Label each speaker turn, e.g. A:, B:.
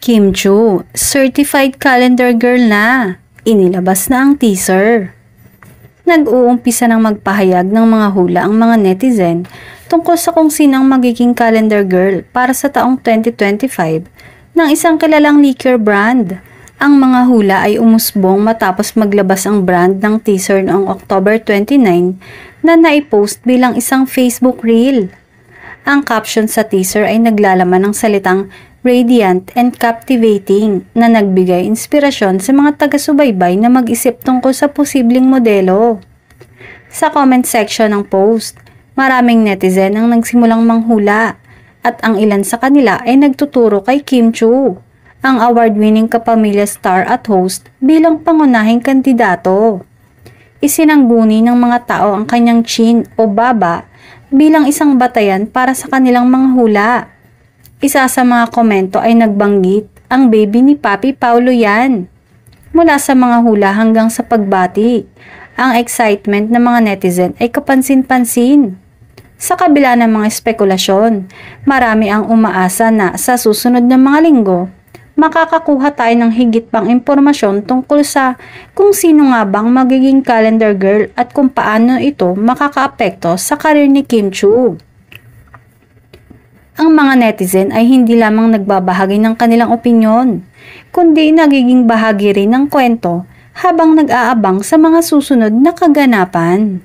A: Kim Chu, certified calendar girl na. Inilabas na ang teaser. Nag-uumpisa ng magpahayag ng mga hula ang mga netizen tungkol sa kung sinang magiging calendar girl para sa taong 2025 ng isang kilalang liquor brand. Ang mga hula ay umusbong matapos maglabas ang brand ng teaser noong October 29 na naipost bilang isang Facebook reel. Ang caption sa teaser ay naglalaman ng salitang radiant and captivating na nagbigay inspirasyon sa mga taga-subaybay na mag-isip tungkol sa posibleng modelo. Sa comment section ng post, maraming netizen ang nagsimulang manghula at ang ilan sa kanila ay nagtuturo kay Kim Chu, ang award-winning kapamilya star at host bilang pangunahing kandidato. Isinangguni ng mga tao ang kanyang chin o baba bilang isang batayan para sa kanilang mga hula. Isa sa mga komento ay nagbanggit, ang baby ni Papi Paulo yan. Mula sa mga hula hanggang sa pagbati, ang excitement ng mga netizen ay kapansin-pansin. Sa kabila ng mga spekulasyon, marami ang umaasa na sa susunod na mga linggo, makakakuha tayo ng higit pang impormasyon tungkol sa kung sino nga bang magiging calendar girl at kung paano ito makakaapekto sa karir ni Kim Chu. Ang mga netizen ay hindi lamang nagbabahagi ng kanilang opinyon, kundi nagiging bahagi rin ng kwento habang nag-aabang sa mga susunod na kaganapan.